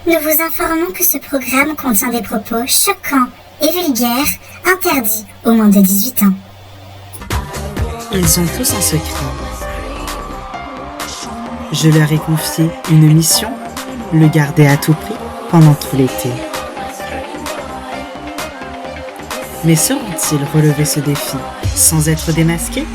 Nous vous informons que ce programme contient des propos choquants et vulgaires, interdits aux moins de 18 ans. Ils ont tous un secret. Je leur ai confié une mission, le garder à tout prix pendant tout l'été. Mais sauront-ils relever ce défi sans être démasqués ?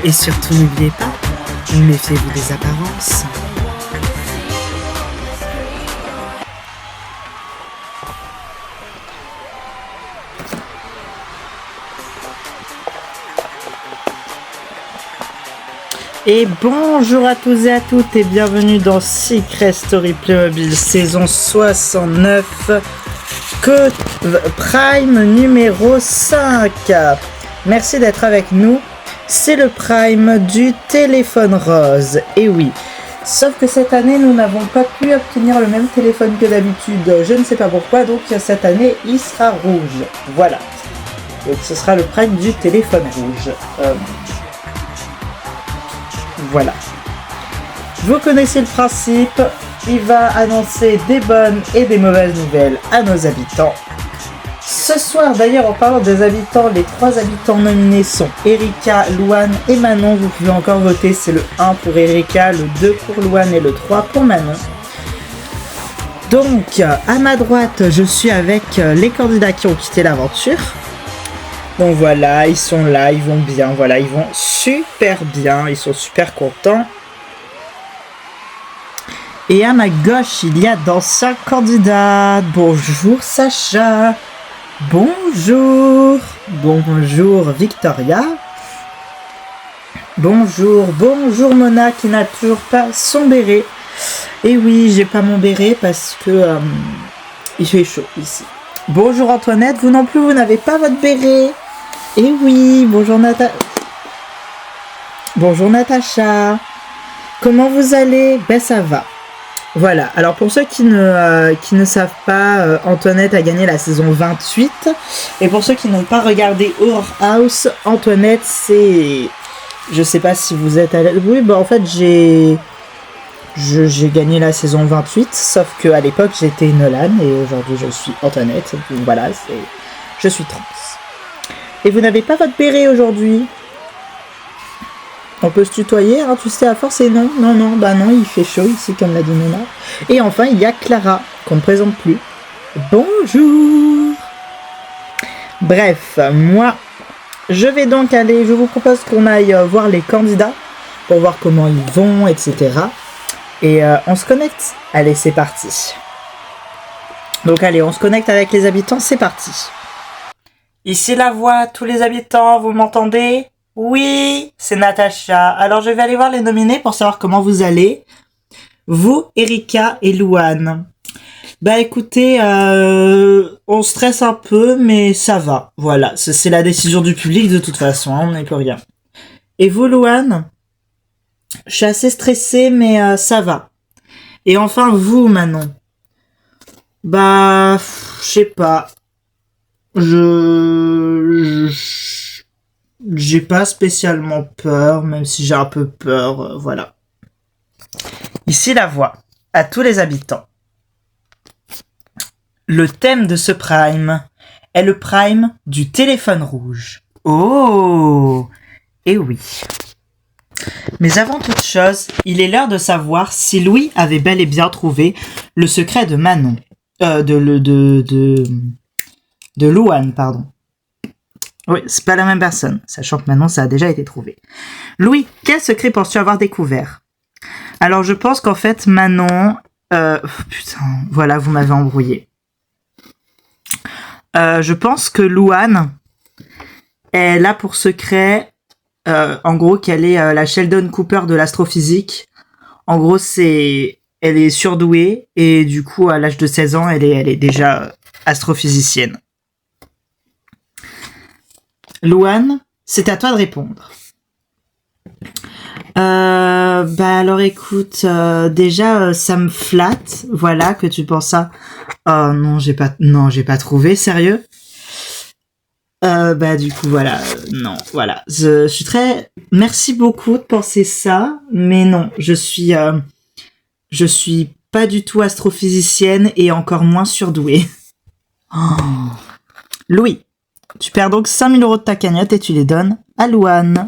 Et surtout, n'oubliez pas, méfiez-vous des apparences. Et bonjour à tous et à toutes et bienvenue dans Secret Story Playmobil saison 69 Prime numéro 5. Merci d'être avec nous. C'est le Prime du téléphone rose. Et oui, sauf que cette année, nous n'avons pas pu obtenir le même téléphone que d'habitude. Je ne sais pas pourquoi, donc cette année, il sera rouge. Voilà. Donc ce sera le Prime du téléphone rouge. Voilà. Vous connaissez le principe. Il va annoncer des bonnes et des mauvaises nouvelles à nos habitants. Ce soir, d'ailleurs, en parlant des habitants, les 3 habitants nominés sont Erika, Louane et Manon. Vous pouvez encore voter, c'est le 1 pour Erika, le 2 pour Louane et le 3 pour Manon. Donc, à ma droite, je suis avec les candidats qui ont quitté l'aventure. Donc voilà, ils sont là, ils vont bien, voilà, ils vont super bien, ils sont super contents. Et à ma gauche, il y a d'anciens candidats. Bonjour Sacha. Bonjour. Bonjour Victoria. Bonjour Mona qui n'a toujours pas son béret. Et oui, j'ai pas mon béret parce que il fait chaud ici. Bonjour Antoinette, vous non plus, vous n'avez pas votre béret. Et oui, bonjour Natacha. Comment vous allez ? Ben ça va. Voilà, alors pour ceux qui ne savent pas, Antoinette a gagné la saison 28. Et pour ceux qui n'ont pas regardé Our House, Antoinette c'est... Je sais pas si vous êtes à l'aise... Oui, bah en fait j'ai gagné la saison 28, sauf qu'à l'époque j'étais Nolan et aujourd'hui je suis Antoinette. Donc voilà, je suis trans. Et vous n'avez pas votre béret aujourd'hui ? On peut se tutoyer, hein, tu sais, à force et non, bah non, il fait chaud ici, comme l'a dit Nona. Et enfin, il y a Clara, qu'on ne présente plus. Bonjour. Bref, moi, je vais donc aller, je vous propose qu'on aille voir les candidats, pour voir comment ils vont, etc. Et on se connecte. Allez, c'est parti. Donc allez, on se connecte avec les habitants, c'est parti. Ici la voix, tous les habitants, vous m'entendez ? Oui, c'est Natacha. Alors je vais aller voir les nominés pour savoir comment vous allez. Vous, Erika et Louane. Bah écoutez, on stresse un peu, mais ça va. Voilà, c'est la décision du public de toute façon, hein, on n'y peut rien. Et vous, Louane ? Je suis assez stressée, mais ça va. Et enfin, vous, Manon. Bah, je sais pas. J'ai pas spécialement peur, même si j'ai un peu peur, voilà. Ici la voix, à tous les habitants. Le thème de ce Prime est le Prime du téléphone rouge. Oh, et oui. Mais avant toute chose, il est l'heure de savoir si Louis avait bel et bien trouvé le secret de Manon. De Louane, pardon. Oui, c'est pas la même personne, sachant que maintenant ça a déjà été trouvé. Louis, quel secret penses-tu avoir découvert ? Alors je pense qu'en fait Manon... putain, voilà, vous m'avez embrouillé. Je pense que Louane, elle a pour secret en gros qu'elle est la Sheldon Cooper de l'astrophysique. En gros, elle est surdouée et du coup, à l'âge de 16 ans, elle est déjà astrophysicienne. Louane, c'est à toi de répondre. Alors écoute, déjà ça me flatte, voilà, que tu penses ça. Non, j'ai pas trouvé, sérieux. Du coup voilà, non, voilà. Je suis très, merci beaucoup de penser ça, mais non, je suis pas du tout astrophysicienne et encore moins surdouée. Oh. Louis, tu perds donc 5 000 € de ta cagnotte et tu les donnes à Louane.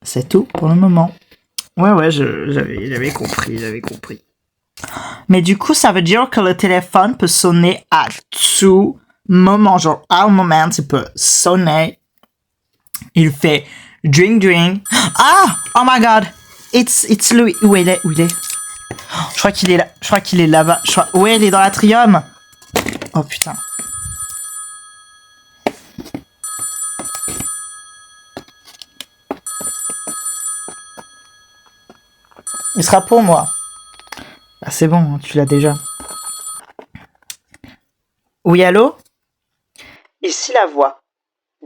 C'est tout pour le moment. Ouais, j'avais compris. Mais du coup, ça veut dire que le téléphone peut sonner à tout moment. Genre, à un moment, il peut sonner. Il fait dring. Ah! Oh my god! It's Louis. Où il est? Je crois qu'il est là-bas. Ouais, il est dans l'atrium. Oh putain. Il sera pour moi. Ah, c'est bon, tu l'as déjà. Oui, allô? Ici la voix.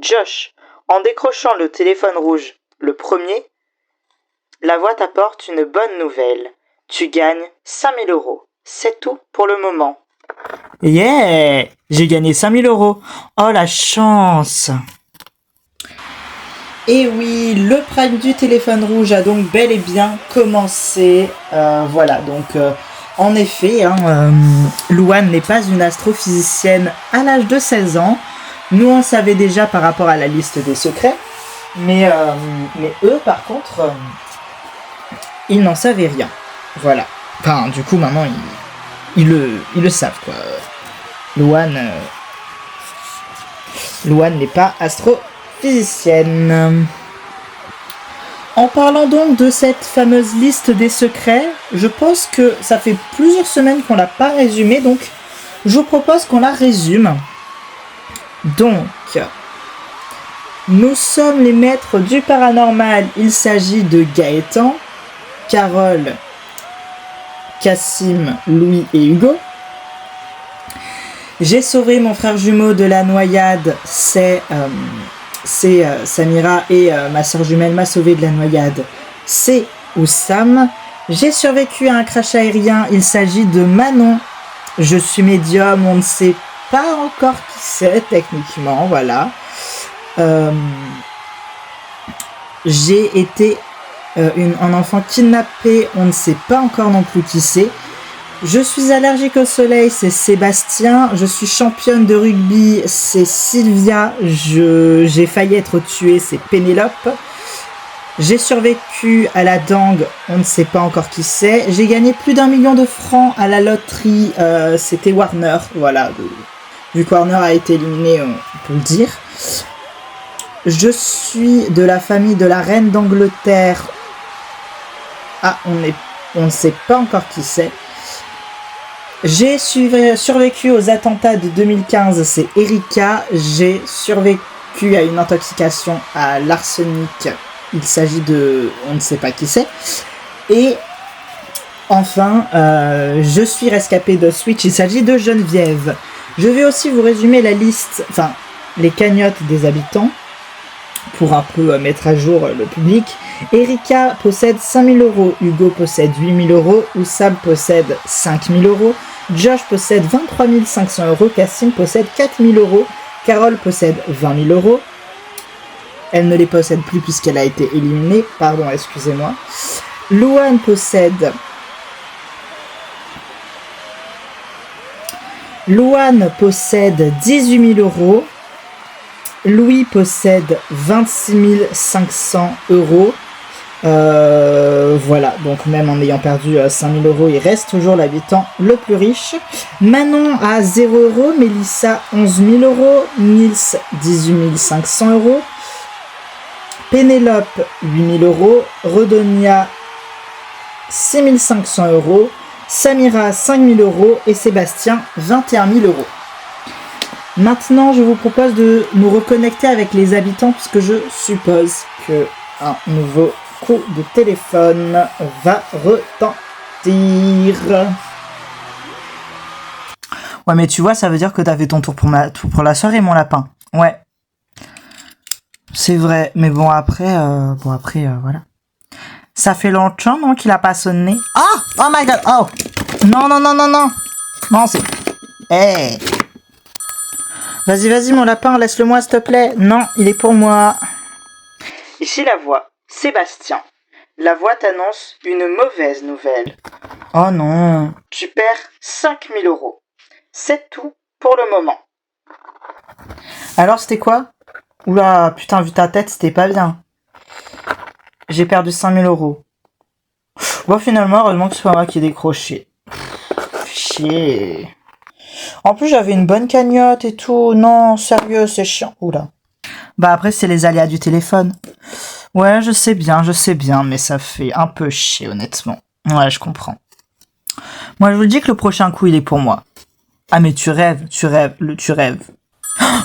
Josh, en décrochant le téléphone rouge, le premier, la voix t'apporte une bonne nouvelle. Tu gagnes 5 000 €. C'est tout pour le moment. Yeah! J'ai gagné 5 000 €. Oh, la chance! Et oui, le prime du téléphone rouge a donc bel et bien commencé. Voilà, donc en effet, Louane n'est pas une astrophysicienne à l'âge de 16 ans. Nous, on le savait déjà par rapport à la liste des secrets. Mais eux, par contre, ils n'en savaient rien. Voilà. Enfin, du coup, maintenant, ils le savent, quoi. Louane n'est pas astrophysicienne. En parlant donc de cette fameuse liste des secrets, je pense que ça fait plusieurs semaines qu'on l'a pas résumée, donc je vous propose qu'on la résume. Donc, nous sommes les maîtres du paranormal. Il s'agit de Gaëtan, Carole, Cassim, Louis et Hugo. J'ai sauvé mon frère jumeau de la noyade, c'est Samira, et ma soeur jumelle m'a sauvé de la noyade, c'est Oussam. J'ai survécu à un crash aérien, il s'agit de Manon. Je suis médium, on ne sait pas encore qui c'est techniquement, voilà. J'ai été un enfant kidnappé, on ne sait pas encore non plus qui c'est. Je suis allergique au soleil, c'est Sébastien. Je suis championne de rugby, c'est Sylvia. J'ai failli être tuée, c'est Pénélope. J'ai survécu à la dengue, on ne sait pas encore qui c'est. J'ai gagné plus d'1 million de francs à la loterie, c'était Warner. Voilà, vu que Warner a été éliminé, on peut le dire. Je suis de la famille de la reine d'Angleterre. Ah, on ne sait pas encore qui c'est. J'ai survécu aux attentats de 2015, c'est Erika. J'ai survécu à une intoxication à l'arsenic. Il s'agit de... on ne sait pas qui c'est. Et enfin, je suis rescapée de Switch. Il s'agit de Geneviève. Je vais aussi vous résumer la liste, enfin, les cagnottes des habitants, pour un peu mettre à jour le public. Erika possède 5 000 €, Hugo possède 8 000 €, Oussam possède 5 000 €, Josh possède 23 500 €, Cassim possède 4 000 €, Carole possède 20 000 €. Elle ne les possède plus puisqu'elle a été éliminée, pardon, excusez-moi. Louane possède 18 000 €. Louis possède 26 500 €. Voilà, donc même en ayant perdu 5 000 €, il reste toujours l'habitant le plus riche. Manon a 0 €, Mélissa 11 000 €, Nils 18 500 €, Pénélope 8 000 €, Redonia 6 500 €, Samira 5 000 € et Sébastien 21 000 €. Maintenant, je vous propose de nous reconnecter avec les habitants puisque je suppose que Un nouveau coup de téléphone va retentir. Ouais, mais tu vois, ça veut dire que t'as fait ton tour pour la soirée, mon lapin. Ouais. C'est vrai, mais bon, après, voilà. Ça fait longtemps, non, qu'il a pas sonné. Oh! Oh my god! Oh! Non, non, non, non, non! Non, c'est... Hey! Vas-y, mon lapin, laisse-le-moi, s'il te plaît. Non, il est pour moi. Ici la voix. Sébastien. La voix t'annonce une mauvaise nouvelle. Oh non. Tu perds 5 000 euros. C'est tout pour le moment. Alors, c'était quoi? Oula, putain, vu ta tête, c'était pas bien. J'ai perdu 5 000 euros. Bon, finalement, heureusement que ce soit moi qui ai décroché. Chier. En plus, j'avais une bonne cagnotte et tout. Non, sérieux, c'est chiant. Oula. Bah après, c'est les aléas du téléphone. Ouais, je sais bien, mais ça fait un peu chier, honnêtement. Ouais, je comprends. Moi, je vous dis que le prochain coup, il est pour moi. Ah, mais tu rêves.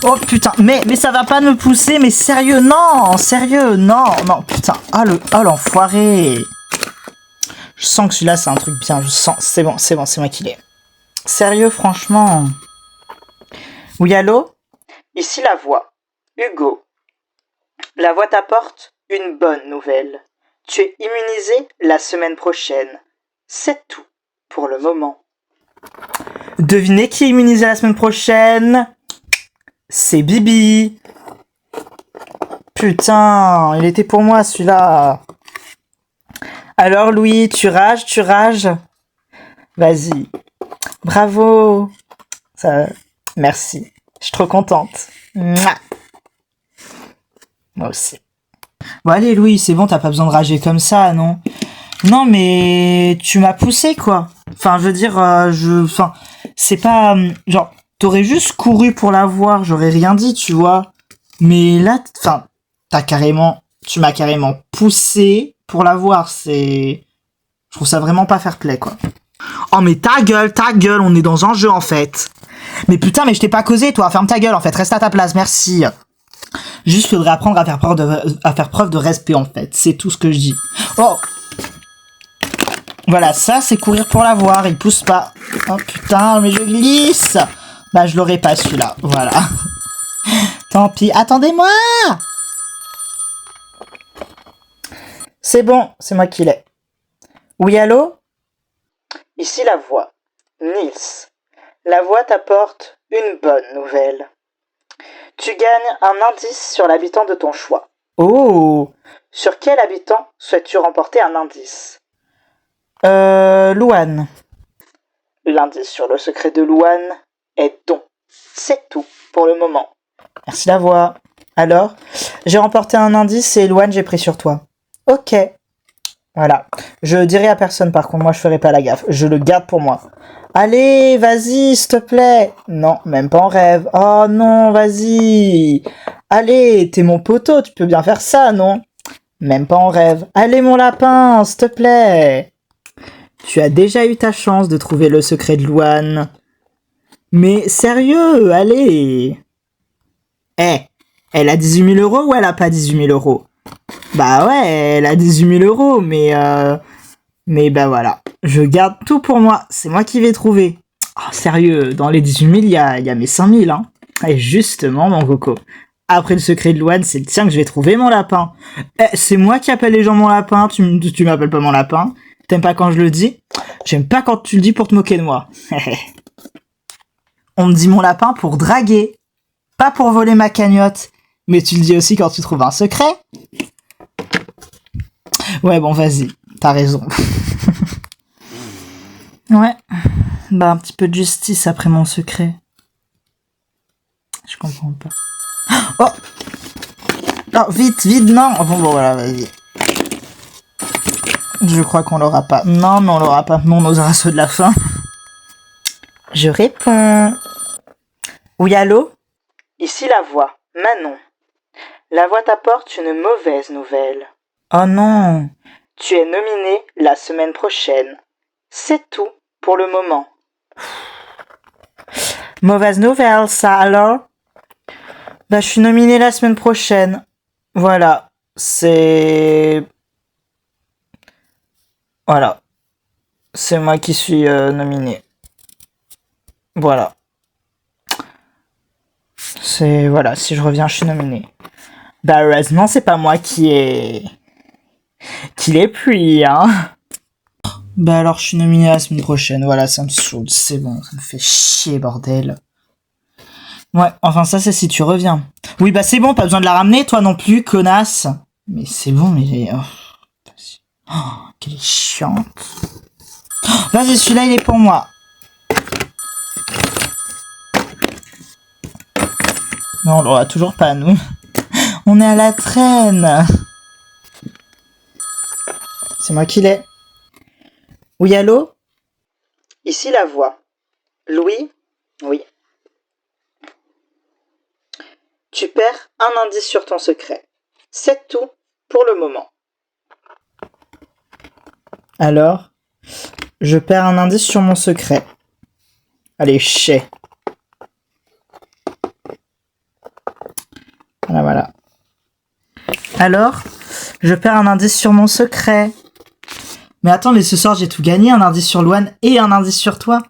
Oh putain, mais ça va pas me pousser, mais sérieux, non, putain, oh l'enfoiré. Je sens que celui-là, c'est un truc bien, je sens, c'est bon, c'est moi qui l'ai. Sérieux, franchement. Oui, allô? Ici la voix. Hugo. La voix t'apporte une bonne nouvelle. Tu es immunisé la semaine prochaine. C'est tout pour le moment. Devinez qui est immunisé la semaine prochaine? C'est Bibi. Putain, il était pour moi celui-là. Alors Louis, tu rages? Vas-y. Bravo. Ça, merci. Je suis trop contente. Mouah. Moi aussi. Bon allez Louis, c'est bon, t'as pas besoin de rager comme ça, non? Non mais tu m'as poussé quoi. Enfin, je veux dire, c'est pas genre t'aurais juste couru pour la voir, j'aurais rien dit, tu vois. Mais là, enfin, tu m'as carrément poussé pour la voir, je trouve ça vraiment pas fair play quoi. Oh mais ta gueule, on est dans un jeu en fait. Mais putain, mais je t'ai pas causé toi, ferme ta gueule en fait, reste à ta place, merci. Juste faudrait apprendre à faire preuve de respect en fait, c'est tout ce que je dis. Oh. Voilà, ça c'est courir pour la voir, il pousse pas. Oh putain, mais je glisse. Bah je l'aurais pas celui-là, voilà. Tant pis, attendez-moi. C'est bon, c'est moi qui l'ai. Oui, allô? Ici la voix. Nils. La voix t'apporte une bonne nouvelle. Tu gagnes un indice sur l'habitant de ton choix. Oh. Sur quel habitant souhaites-tu remporter un indice? Louane. L'indice sur le secret de Louane est don. C'est tout pour le moment. Merci la voix. Alors, j'ai remporté un indice et Louane, j'ai pris sur toi. Ok. Voilà. Je dirai à personne par contre, moi je ferai pas la gaffe. Je le garde pour moi. Allez, vas-y, s'il te plaît. Non, même pas en rêve. Oh non, vas-y. Allez, t'es mon poteau, tu peux bien faire ça, non? Même pas en rêve. Allez, mon lapin, s'il te plaît. Tu as déjà eu ta chance de trouver le secret de Louane. Mais sérieux, allez. Elle a 18 000 euros ou elle a pas 18 000 euros? Bah ouais, elle a 18 000 euros, mais bah voilà. Je garde tout pour moi, c'est moi qui vais trouver. Oh, sérieux, dans les 18 000, il y a mes 5 000, hein. Et justement, mon coco. Après le secret de Louane, c'est le tien que je vais trouver, mon lapin. C'est moi qui appelle les gens mon lapin, tu m'appelles pas mon lapin. T'aimes pas quand je le dis? J'aime pas quand tu le dis pour te moquer de moi. On me dit mon lapin pour draguer, pas pour voler ma cagnotte. Mais tu le dis aussi quand tu trouves un secret. Ouais, bon, vas-y, t'as raison. Ouais, bah un petit peu de justice après mon secret. Je comprends pas. Oh! Non, vite, non! Bon, voilà, vas-y. Je crois qu'on l'aura pas. Non, mais on l'aura pas. Non, on osera ceux de la fin. Je réponds. Oui, allô? Ici la voix. Manon. La voix t'apporte une mauvaise nouvelle. Oh non. Tu es nominé la semaine prochaine. C'est tout pour le moment. Mauvaise nouvelle, ça alors? Bah, je suis nominé la semaine prochaine. Voilà. c'est... Voilà. C'est moi qui suis nominé. Voilà. Voilà, si je reviens, je suis nominé. Bah, heureusement, c'est pas moi qui l'ai pris, hein. Bah alors, je suis nominé la semaine prochaine. Voilà, ça me saoule. C'est bon, ça me fait chier, bordel. Ouais, enfin, ça, c'est si tu reviens. Oui, bah c'est bon, pas besoin de la ramener, toi non plus, connasse. Mais c'est bon, mais... Oh, quelle chiante. Vas-y, celui-là, il est pour moi. Non, on l'aura toujours pas, nous. On est à la traîne. C'est moi qui l'ai. Oui, allô? Ici la voix. Louis? Oui. Tu perds un indice sur ton secret. C'est tout pour le moment. Alors, je perds un indice sur mon secret. Allez, chais. Voilà. Alors, je perds un indice sur mon secret. Mais attends, mais ce soir, j'ai tout gagné. Un indice sur Louane et un indice sur toi.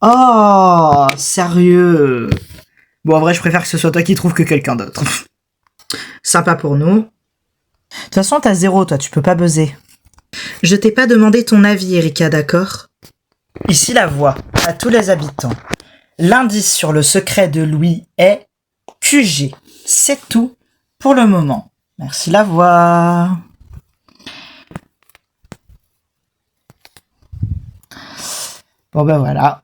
Oh, sérieux. Bon, en vrai, je préfère que ce soit toi qui trouve que quelqu'un d'autre. Sympa pour nous. De toute façon, t'as 0, toi, tu peux pas buzzer. Je t'ai pas demandé ton avis, Erika, d'accord? Ici la voix, à tous les habitants. L'indice sur le secret de Louis est QG. C'est tout pour le moment. Merci la voix. Bon ben voilà.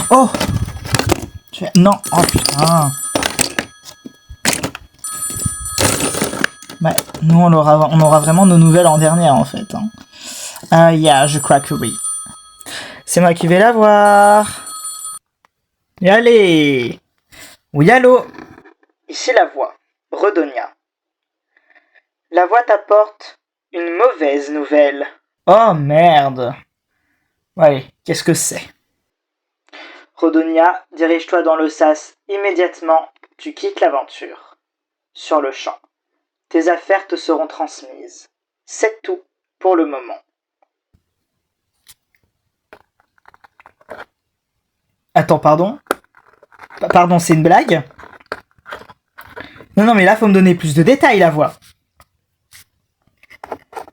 Oh! Non, oh putain. Ouais, nous on aura vraiment nos nouvelles en dernière en fait. Je crois que oui. C'est moi qui vais la voir. Et allez. Oui, allô. Ici la voix, Redonia. La voix t'apporte une mauvaise nouvelle. Oh merde. Ouais, qu'est-ce que c'est? Redonia, dirige-toi dans le sas immédiatement, tu quittes l'aventure. Sur le champ. Tes affaires te seront transmises. C'est tout pour le moment. Attends, pardon? Pardon, c'est une blague? Non, mais là, faut me donner plus de détails, la voix.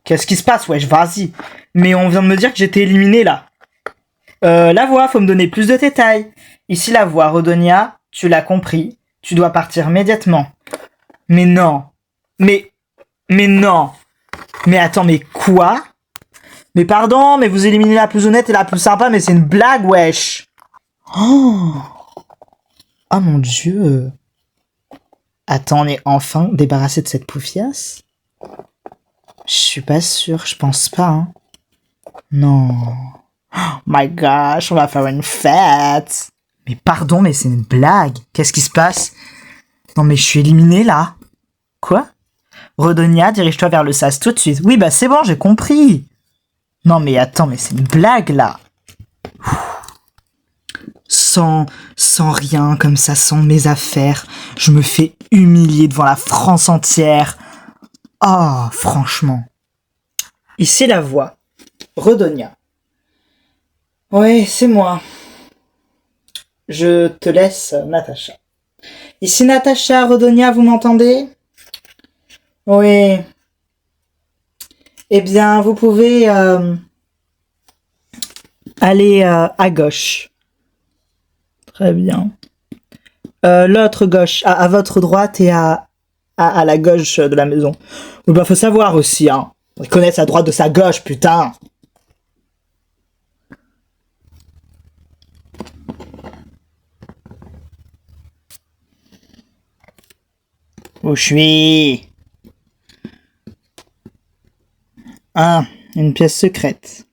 Qu'est-ce qui se passe, wesh, vas-y. Mais on vient de me dire que j'étais éliminé, là. La voix, faut me donner plus de détails. Ici, la voix, Rodonia, tu l'as compris. Tu dois partir immédiatement. Mais non. Mais non. Mais attends, mais quoi? Mais pardon, mais vous éliminez la plus honnête et la plus sympa, mais c'est une blague, wesh. Oh mon dieu. Attends, on est enfin débarrassé de cette poufiasse? Je suis pas sûre, je pense pas, hein. Non. Oh my gosh, on va faire une fête. Mais pardon, mais c'est une blague. Qu'est-ce qui se passe? Non mais je suis éliminé là. Quoi? Rodonia, dirige-toi vers le sas tout de suite. Oui, bah c'est bon, j'ai compris. Non mais attends, mais c'est une blague là. Sans rien comme ça, sans mes affaires, je me fais humilier devant la France entière. Oh, franchement. Ici la voix. Redonia. Ouais, c'est moi. Je te laisse, Natacha. Ici Natacha, Redonia, vous m'entendez? Oui. Eh bien, vous pouvez aller à gauche. Très bien. L'autre gauche, à votre droite et à la gauche de la maison. Oui, bah faut savoir aussi, hein. On connaît sa droite de sa gauche, putain. Où je suis? Ah, une pièce secrète.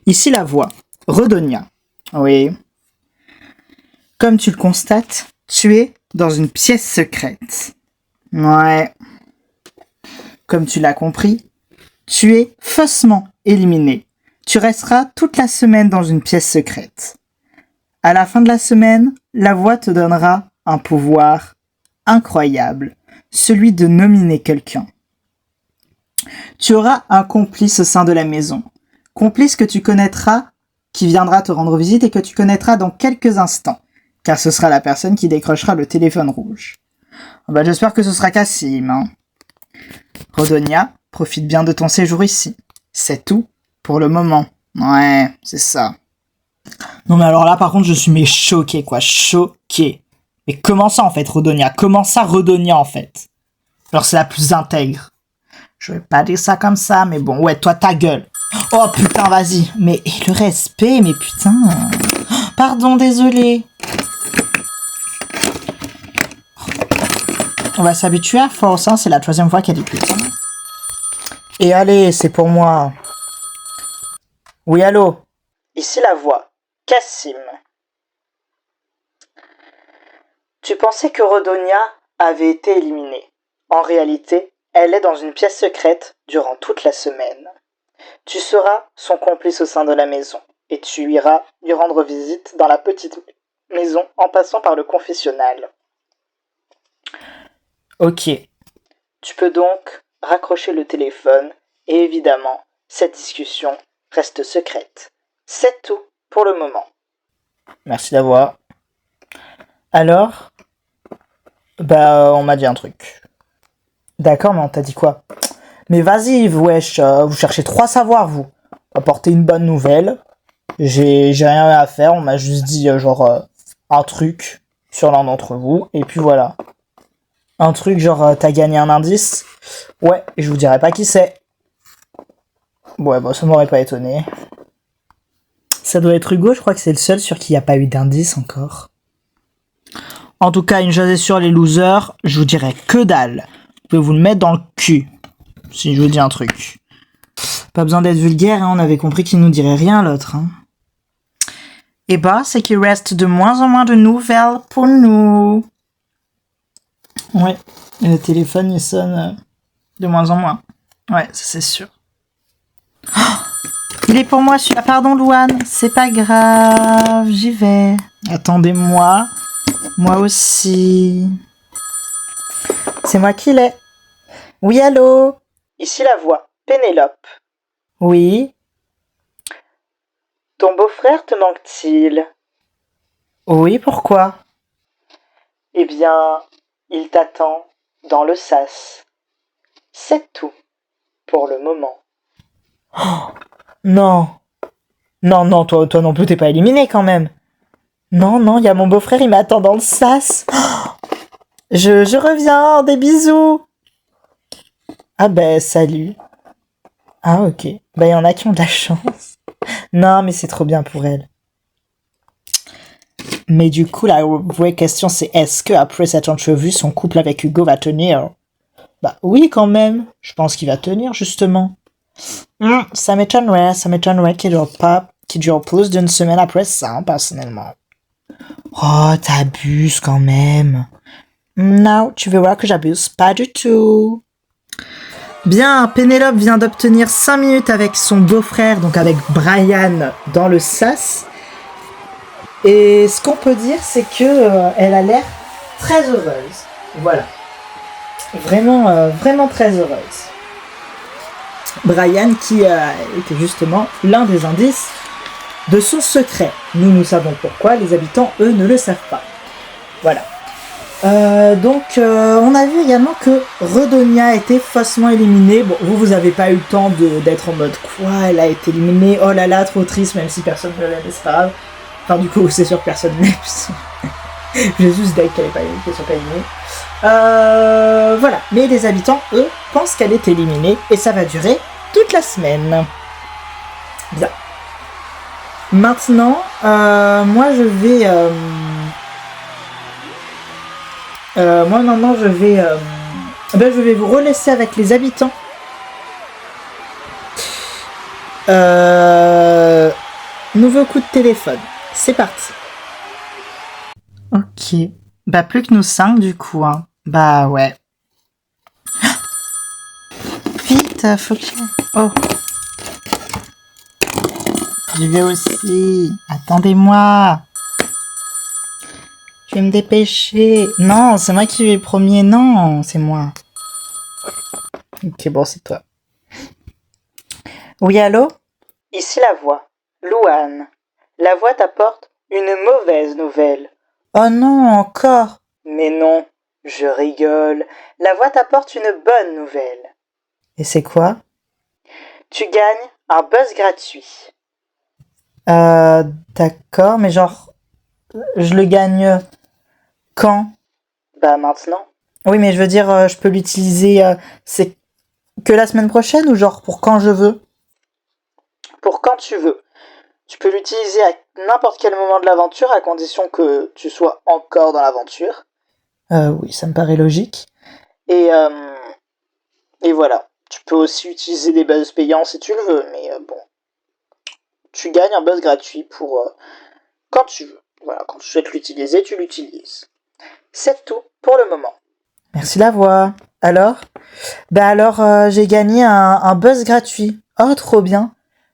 Ici la voix. Redonia. Oui. Comme tu le constates, tu es dans une pièce secrète. Ouais. Comme tu l'as compris, tu es faussement éliminé. Tu resteras toute la semaine dans une pièce secrète. À la fin de la semaine, la voix te donnera un pouvoir incroyable. celui de nominer quelqu'un. Tu auras un complice au sein de la maison. Complice que tu connaîtras, qui viendra te rendre visite et que tu connaîtras dans quelques instants, car ce sera la personne qui décrochera le téléphone rouge. Bah, j'espère que ce sera Cassim, hein. Rodonia, profite bien de ton séjour ici. C'est tout pour le moment. Ouais, c'est ça. Non mais alors là par contre je suis choqué quoi, choqué. Mais comment ça en fait Rodonia? Comment ça Rodonia en fait? Alors c'est la plus intègre. Je vais pas dire ça comme ça, mais bon, ouais, toi ta gueule. Oh putain, vas-y. Mais le respect, mais putain. Pardon, désolé. On va s'habituer à force, hein, c'est la 3e fois qu'elle dit putain. Et allez, c'est pour moi. Oui, allô? Ici la voix. Cassim. Tu pensais que Rodonia avait été éliminée. En réalité, elle est dans une pièce secrète durant toute la semaine. Tu seras son complice au sein de la maison, et tu iras lui rendre visite dans la petite maison en passant par le confessionnal. Ok. Tu peux donc raccrocher le téléphone, et évidemment, cette discussion reste secrète. C'est tout pour le moment. Merci d'avoir. Alors, on m'a dit un truc. D'accord, mais on t'a dit quoi? Mais vas-y, wesh, vous cherchez trop à savoir, vous. Apportez une bonne nouvelle. J'ai rien à faire, on m'a juste dit, un truc sur l'un d'entre vous, et puis voilà. Un truc, t'as gagné un indice. Ouais, et je vous dirai pas qui c'est. Ouais, ça m'aurait pas étonné. Ça doit être Hugo, je crois que c'est le seul sur qui il n'y a pas eu d'indice encore. En tout cas, une chose est sûre, les losers, je vous dirai que dalle. Vous pouvez vous le mettre dans le cul, si je vous dis un truc. Pas besoin d'être vulgaire, hein, on avait compris qu'il nous dirait rien l'autre. Hein. Et c'est qu'il reste de moins en moins de nouvelles pour nous. Ouais, le téléphone il sonne de moins en moins. Ouais, ça c'est sûr. Oh, il est pour moi celui-là, pardon Louane, c'est pas grave, j'y vais. Attendez-moi, moi aussi. C'est moi qui l'ai. Oui, allô? Ici la voix, Pénélope. Oui? Ton beau-frère te manque-t-il? Oui, pourquoi? Eh bien, il t'attend dans le sas. C'est tout, pour le moment. Oh, non. Non, toi non plus, t'es pas éliminé quand même. Non, il y a mon beau-frère, il m'attend dans le sas. Oh, je reviens, des bisous. Ah salut. Ah ok, il y en a qui ont de la chance. Non, mais c'est trop bien pour elle. Mais du coup, la vraie question c'est est-ce que après cette entrevue, son couple avec Hugo va tenir? Oui quand même, je pense qu'il va tenir justement. Ça m'étonnerait qu'il dure plus d'une semaine après ça, hein, personnellement. Oh, t'abuses quand même. Non, tu verras que j'abuse pas du tout. Bien, Pénélope vient d'obtenir 5 minutes avec son beau-frère, donc avec Brian, dans le sas. Et ce qu'on peut dire, c'est que elle a l'air très heureuse. Voilà. Vraiment très heureuse. Brian qui était justement l'un des indices de son secret. Nous savons pourquoi, les habitants, eux, ne le savent pas. Voilà. On a vu également que Rodonia a été faussement éliminée. Bon, vous avez pas eu le temps d'être en mode quoi, elle a été éliminée, oh là là, trop triste, même si personne ne l'aime, c'est pas grave. Enfin, du coup, c'est sûr que personne n'aime. J'ai juste dit qu'elle soit pas éliminée. Voilà. Mais les habitants, eux, pensent qu'elle est éliminée et ça va durer toute la semaine. Bien. Maintenant, moi je vais... je vais vous relaisser avec les habitants. Nouveau coup de téléphone. C'est parti. Ok. Plus que nous 5 du coup. Hein. Ouais. Vite, faut que... Oh. J'y vais aussi. Attendez-moi. Je vais me dépêcher. Non, c'est moi qui vais premier. Non, c'est moi. Ok, bon, c'est toi. Oui, allô? Ici la voix. Louane. La voix t'apporte une mauvaise nouvelle. Oh non, encore? Mais non, je rigole. La voix t'apporte une bonne nouvelle. Et c'est quoi? Tu gagnes un buzz gratuit. D'accord, mais genre, je le gagne quand? Bah maintenant. Oui, mais je veux dire, je peux l'utiliser, c'est que la semaine prochaine ou genre pour quand je veux? Pour quand tu veux. Tu peux l'utiliser à n'importe quel moment de l'aventure à condition que tu sois encore dans l'aventure. Oui, ça me paraît logique. Et voilà. Tu peux aussi utiliser des buzz payants si tu le veux, mais bon. Tu gagnes un buzz gratuit pour quand tu veux. Voilà, quand tu souhaites l'utiliser, tu l'utilises. C'est tout pour le moment. Merci la voix. Alors? Bah alors, j'ai gagné un buzz gratuit. Oh, trop bien.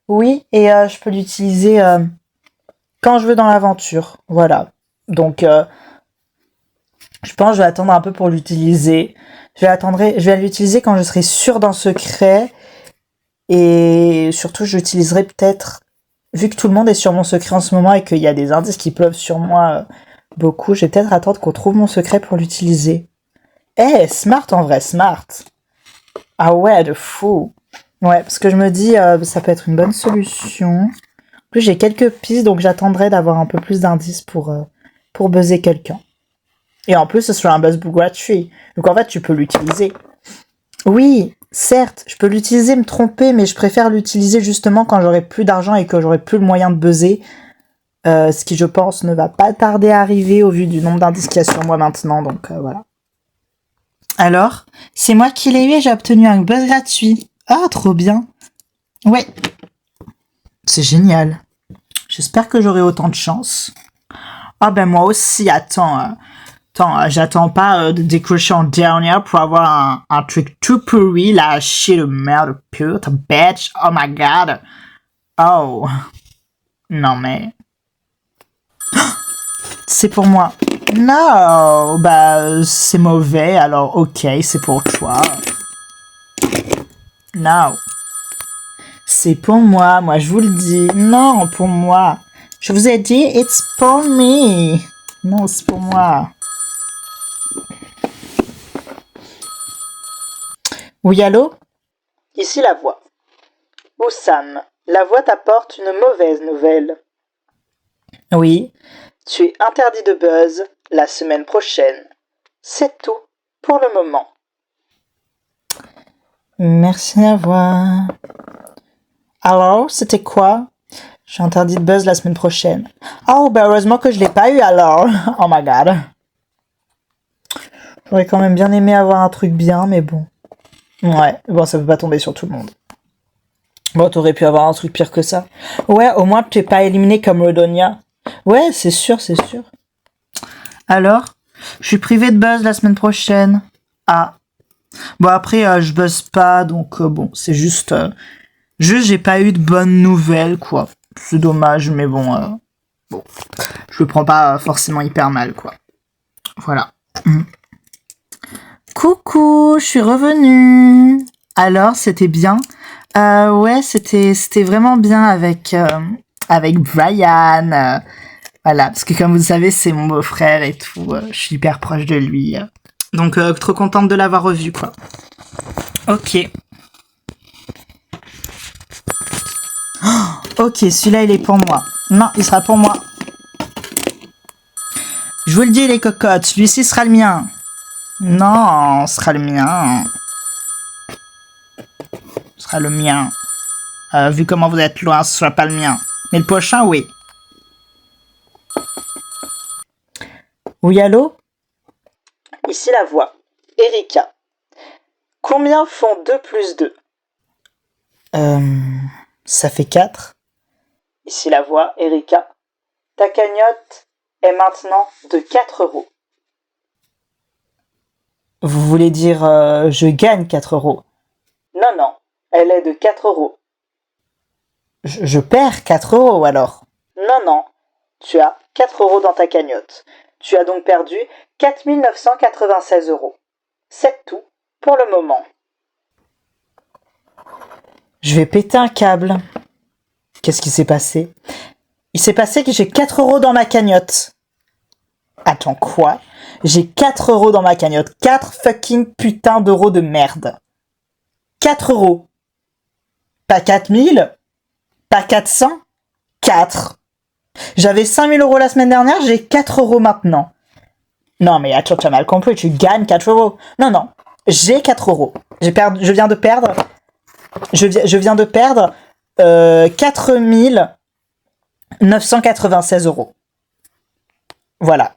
Oui, et je peux l'utiliser quand je veux dans l'aventure. Voilà. Donc, je pense que je vais attendre un peu pour l'utiliser. Je vais l'utiliser quand je serai sûre d'un secret. Et surtout, je l'utiliserai peut-être, vu que tout le monde est sur mon secret en ce moment et qu'il y a des indices qui pleuvent sur moi beaucoup, je vais peut-être attendre qu'on trouve mon secret pour l'utiliser. Smart en vrai, smart. Ah ouais, de fou. Ouais, parce que je me dis, ça peut être une bonne solution. En plus, j'ai quelques pistes, donc j'attendrai d'avoir un peu plus d'indices pour buzzer quelqu'un. Et en plus, ce sera un buzz gratuit. Donc en fait, tu peux l'utiliser. Oui, certes, je peux l'utiliser, me tromper, mais je préfère l'utiliser justement quand j'aurai plus d'argent et que j'aurai plus le moyen de buzzer. Ce qui, je pense, ne va pas tarder à arriver au vu du nombre d'indices qu'il y a sur moi maintenant, donc voilà. Alors, c'est moi qui l'ai eu et j'ai obtenu un buzz gratuit. Ah, trop bien. Ouais. C'est génial. J'espère que j'aurai autant de chance. Ah ben moi aussi, attends, j'attends pas de décrocher en dernière pour avoir un truc tout pourri, là, chier de merde pute, bitch, oh my god. Oh. Non mais... C'est pour moi. Non, bah c'est mauvais, alors ok, c'est pour toi. Non. C'est pour moi je vous le dis. Non, pour moi. Je vous ai dit, it's for me. Non, c'est pour moi. Oui, allô? Ici la voix. Oussam, la voix t'apporte une mauvaise nouvelle. Oui. Tu es interdit de buzz la semaine prochaine. C'est tout pour le moment. Merci la voix. Alors, c'était quoi? Je suis interdit de buzz la semaine prochaine. Oh, bah heureusement que je l'ai pas eu alors. Oh my god. J'aurais quand même bien aimé avoir un truc bien, mais bon. Ouais, bon, ça peut pas tomber sur tout le monde. Bon, t'aurais pu avoir un truc pire que ça. Ouais, au moins tu es pas éliminé comme Rodonia. Ouais, c'est sûr, c'est sûr. Alors, je suis privé de buzz la semaine prochaine. Ah. Bon, après, je buzz pas, donc bon, c'est juste... j'ai pas eu de bonnes nouvelles, quoi. C'est dommage, mais bon, je le prends pas forcément hyper mal, quoi. Voilà. Coucou, je suis revenue. Alors, c'était bien? Ouais, c'était vraiment bien avec Brian. Voilà, parce que comme vous le savez, c'est mon beau-frère et tout. Je suis hyper proche de lui. Donc, trop contente de l'avoir revu, quoi. Ok. Ok, celui-là, il est pour moi. Non, il sera pour moi. Je vous le dis, les cocottes, celui-ci sera le mien. Non, ce sera le mien. Ce sera le mien. Vu comment vous êtes loin, ce sera pas le mien. Mais le prochain, oui. Oui, allô? Ici la voix. Erika. Combien font 2 plus 2? Ça fait 4. Ici la voix. Erika. Ta cagnotte est maintenant de 4 euros. Vous voulez dire je gagne 4 euros? Non, elle est de 4 euros. Je perds 4 euros alors? Non, tu as 4 euros dans ta cagnotte. Tu as donc perdu 4 996 €. C'est tout pour le moment. Je vais péter un câble. Qu'est-ce qui s'est passé? Il s'est passé que j'ai 4 € dans ma cagnotte. Attends, quoi? J'ai 4 € dans ma cagnotte. 4 fucking putains d'euros de merde. 4 €. Pas 4000? Pas 400? 4. J'avais 5000 € la semaine dernière, j'ai 4 € maintenant. Non, mais attends, tu as mal compris, tu gagnes 4 €. Non, j'ai 4 €. Je viens de perdre 4 996 €. Voilà.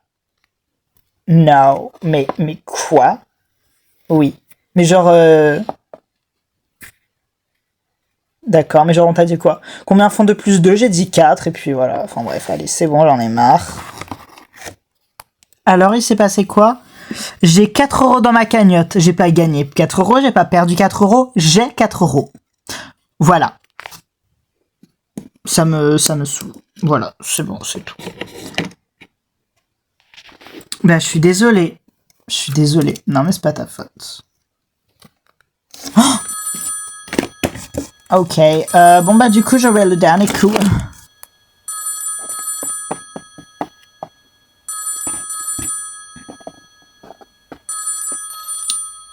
Non, mais quoi? Oui. Mais genre... D'accord, mais genre on t'a dit quoi? Combien font 2 plus 2? J'ai dit 4, et puis voilà. Enfin bref, allez, c'est bon, j'en ai marre. Alors, il s'est passé quoi? J'ai 4 € dans ma cagnotte. J'ai pas gagné 4 €, j'ai pas perdu 4 €, j'ai 4 €. Voilà. Ça me saoule. Voilà, c'est bon, c'est tout. Ben, je suis désolé. Non, mais c'est pas ta faute. Oh, ok, bon bah du coup, j'aurai le dernier coup.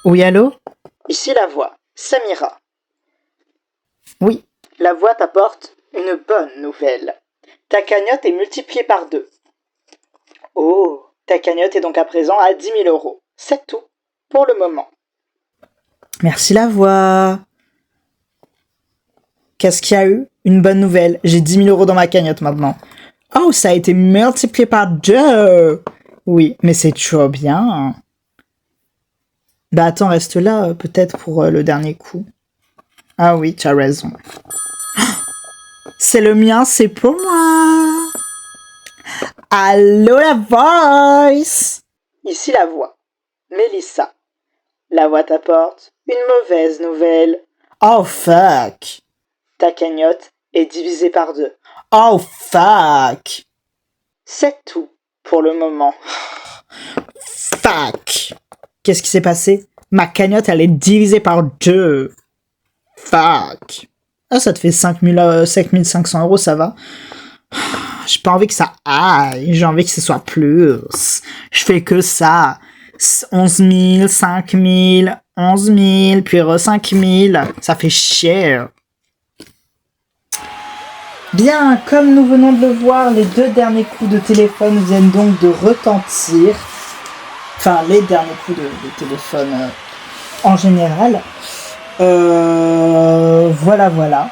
Oui, allô? Ici la voix, Samira. Oui. La voix t'apporte une bonne nouvelle. Ta cagnotte est multipliée par 2. Oh, ta cagnotte est donc à présent à 10 000 €. C'est tout, pour le moment. Merci la voix. Qu'est-ce qu'il y a eu? Une bonne nouvelle. J'ai 10 000 € dans ma cagnotte maintenant. Oh, ça a été multiplié par 2. Oui, mais c'est toujours bien. Bah attends, reste là, peut-être pour le dernier coup. Ah oui, tu as raison. C'est le mien, c'est pour moi. Allô la voice. Ici la voix, Mélissa. La voix t'apporte une mauvaise nouvelle. Oh fuck. Ta cagnotte est divisée par 2. Oh fuck. C'est tout pour le moment. Fuck. Qu'est-ce qui s'est passé? Ma cagnotte, elle est divisée par 2. Fuck. Ah, ça te fait 5 500 €, ça va. J'ai pas envie que ça aille. J'ai envie que ce soit plus. Je fais que ça. 11 000, 5 000, 11 000, puis 5 000. Ça fait cher. Bien, comme nous venons de le voir, les 2 derniers coups de téléphone viennent donc de retentir. Enfin, les derniers coups de téléphone en général. Voilà.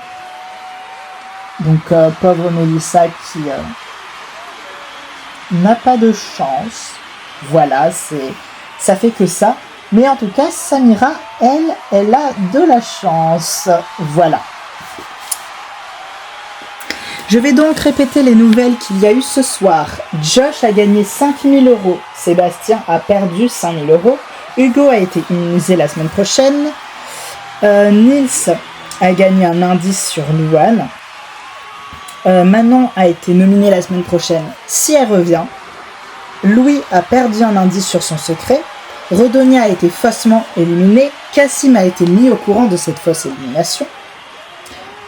Donc, pauvre Mélissa qui n'a pas de chance. Voilà, ça fait que ça. Mais en tout cas, Samira, elle a de la chance. Voilà. Je vais donc répéter les nouvelles qu'il y a eu ce soir. Josh a gagné 5 000 €. Sébastien a perdu 5 000 €. Hugo a été immunisé la semaine prochaine. Nils a gagné un indice sur Louane. Manon a été nominée la semaine prochaine si elle revient. Louis a perdu un indice sur son secret. Redonia a été faussement éliminé. Cassim a été mis au courant de cette fausse élimination.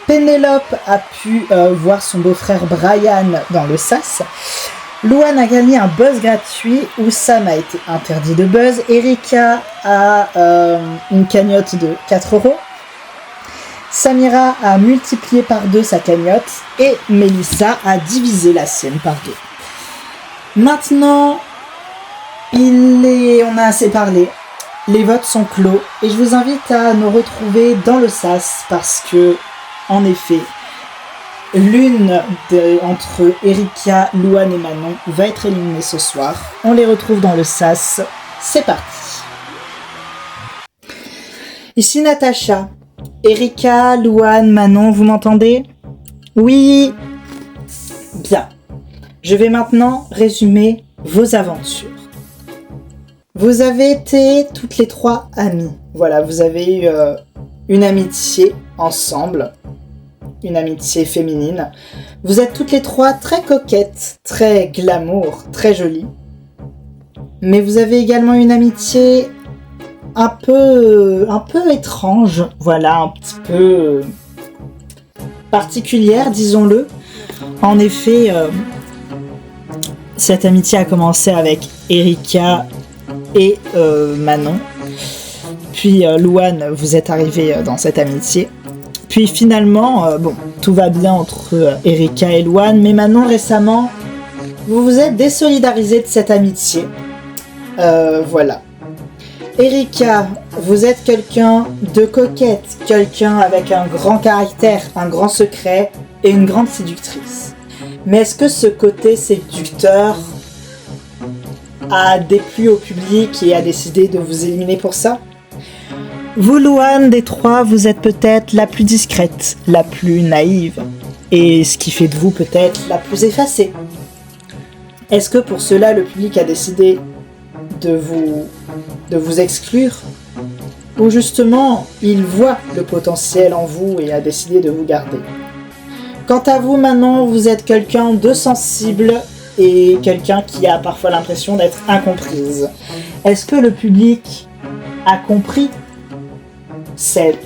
Pénélope a pu voir son beau-frère Brian dans le SAS. Louane a gagné un buzz gratuit. Oussam a été interdit de buzz. Erika a une cagnotte de 4 €. Samira a multiplié par 2 sa cagnotte. Et Mélissa a divisé la sienne par 2. Maintenant, on a assez parlé. Les votes sont clos. Et je vous invite à nous retrouver dans le SAS parce que, en effet, l'une entre Erika, Louane et Manon va être éliminée ce soir. On les retrouve dans le SAS. C'est parti. Ici Natacha. Erika, Louane, Manon, vous m'entendez? Oui. Bien. Je vais maintenant résumer vos aventures. Vous avez été toutes les 3 amies. Voilà, vous avez eu une amitié ensemble. Une amitié féminine. Vous êtes toutes les 3 très coquettes, très glamour, très jolies. Mais vous avez également une amitié un peu étrange, voilà, un petit peu particulière, disons-le. En effet, cette amitié a commencé avec Erika et Manon. Puis Louane, vous êtes arrivé dans cette amitié. Puis finalement, tout va bien entre Erika et Louane, mais Manon, récemment, vous vous êtes désolidarisé de cette amitié. Voilà. Erika, vous êtes quelqu'un de coquette, quelqu'un avec un grand caractère, un grand secret et une grande séductrice. Mais est-ce que ce côté séducteur a déplu au public et a décidé de vous éliminer pour ça? Vous, Louane, des trois, vous êtes peut-être la plus discrète, la plus naïve, et ce qui fait de vous peut-être la plus effacée. Est-ce que pour cela, le public a décidé de vous exclure? Ou justement, il voit le potentiel en vous et a décidé de vous garder? Quant à vous, Manon, vous êtes quelqu'un de sensible et quelqu'un qui a parfois l'impression d'être incomprise. Est-ce que le public a compris cette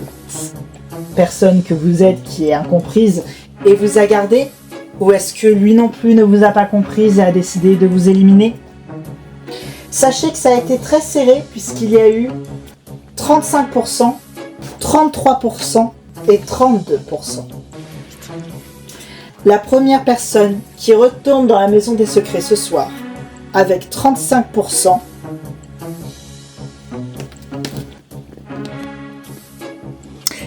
personne que vous êtes qui est incomprise et vous a gardé? Ou est-ce que lui non plus ne vous a pas comprise et a décidé de vous éliminer? Sachez que ça a été très serré puisqu'il y a eu 35%, 33% et 32%. La première personne qui retourne dans la maison des secrets ce soir avec 35%,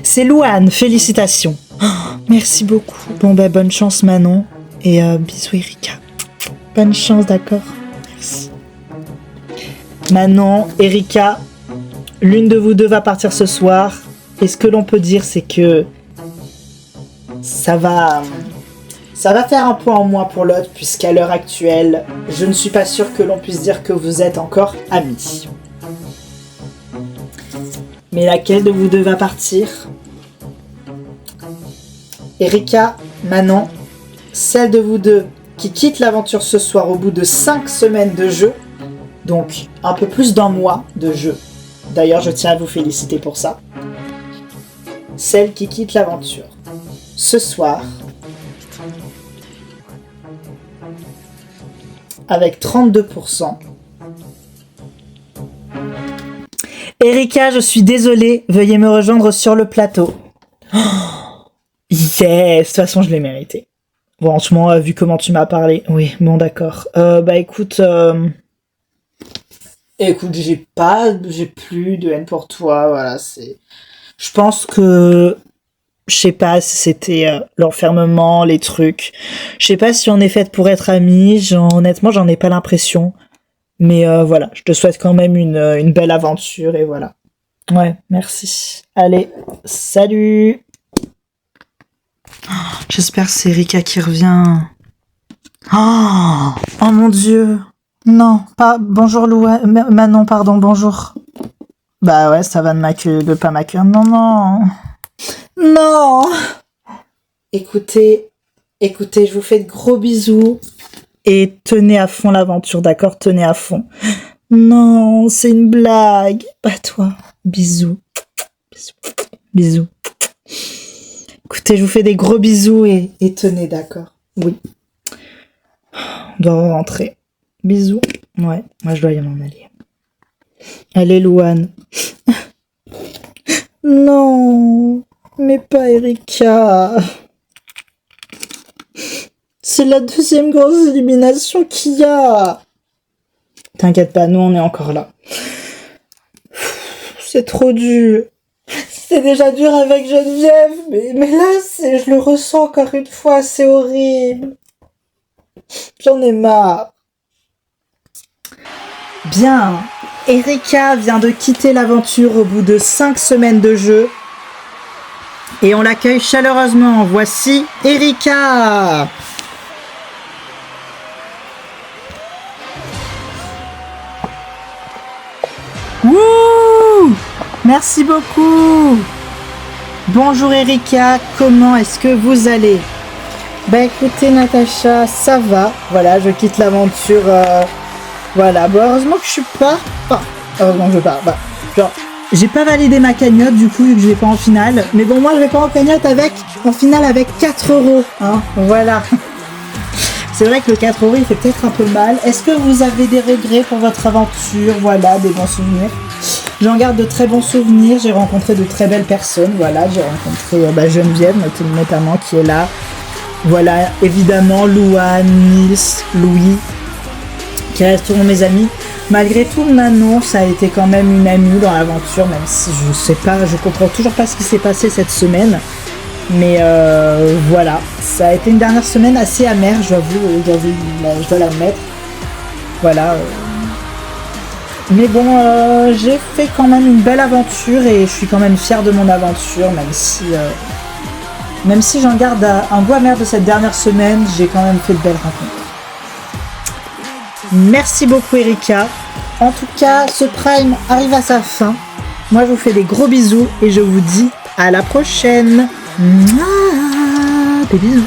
c'est Louane. Félicitations. Oh, merci beaucoup. Bon bonne chance Manon et bisous Erika. Bonne chance, d'accord? Merci. Manon, Erika, l'une de vous deux va partir ce soir. Et ce que l'on peut dire, c'est que ça va faire un point en moins pour l'autre, puisqu'à l'heure actuelle, je ne suis pas sûr que l'on puisse dire que vous êtes encore amis. Mais laquelle de vous deux va partir? Erika, Manon, celle de vous deux qui quitte l'aventure ce soir au bout de 5 semaines de jeu, donc un peu plus d'un mois de jeu. D'ailleurs, je tiens à vous féliciter pour ça. Celle qui quitte l'aventure ce soir avec 32%. Erika, je suis désolée, veuillez me rejoindre sur le plateau. Oh, yes, de toute façon je l'ai mérité. Bon, franchement, vu comment tu m'as parlé, oui, bon d'accord. Écoute, j'ai plus de haine pour toi, voilà, c'est... Je pense que... Je sais pas si c'était l'enfermement, les trucs. Je sais pas si on est fait pour être amis, honnêtement, j'en ai pas l'impression. Mais voilà, je te souhaite quand même une belle aventure et voilà. Ouais, merci. Allez, salut. Oh, j'espère que c'est Erika qui revient. Oh mon Dieu. Non, pas bonjour Manon, pardon, bonjour. Bah ouais, ça va de pas m'accueillir. Non. Non. Écoutez, je vous fais de gros bisous. Et tenez à fond l'aventure, d'accord? Tenez à fond. Non, c'est une blague. Pas toi. Bisous. Bisous. Écoutez, je vous fais des gros bisous et tenez, d'accord? Oui. On doit rentrer. Bisous. Ouais, moi je dois y en aller. Allez, Louane. Non, mais pas Erika. C'est la deuxième grosse élimination qu'il y a. T'inquiète pas, nous on est encore là. C'est trop dur. C'est déjà dur avec Geneviève, mais là, je le ressens encore une fois, c'est horrible. J'en ai marre. Bien, Erika vient de quitter l'aventure au bout de 5 semaines de jeu. Et on l'accueille chaleureusement. Voici Erika. Wouh! Merci beaucoup. Bonjour Erika, comment est-ce que vous allez? Bah écoutez Natacha, ça va. Voilà, je quitte l'aventure Voilà, bon, heureusement que je suis pas... Enfin, heureusement que je pars. Bah, genre, j'ai pas validé ma cagnotte du coup, vu que je vais pas en finale. Mais bon, moi je vais pas en cagnotte en finale avec 4 €. Hein, voilà. C'est vrai que le 4 € il fait peut-être un peu mal. Est-ce que vous avez des regrets pour votre aventure? Voilà, des bons souvenirs. J'en garde de très bons souvenirs. J'ai rencontré de très belles personnes. Voilà, j'ai rencontré Geneviève notamment qui est là. Voilà, évidemment Louane, Nils, Louis, qui resteront mes amis. Malgré tout, Manon, ça a été quand même une amie dans l'aventure, même si je comprends toujours pas ce qui s'est passé cette semaine. Mais voilà, ça a été une dernière semaine assez amère, j'avoue, je dois l'admettre. Voilà. Mais bon, j'ai fait quand même une belle aventure et je suis quand même fière de mon aventure, même si j'en garde un goût amer de cette dernière semaine, j'ai quand même fait de belles rencontres. Merci beaucoup Erika. En tout cas, ce Prime arrive à sa fin. Moi, je vous fais des gros bisous et je vous dis à la prochaine. Mouah, des bisous.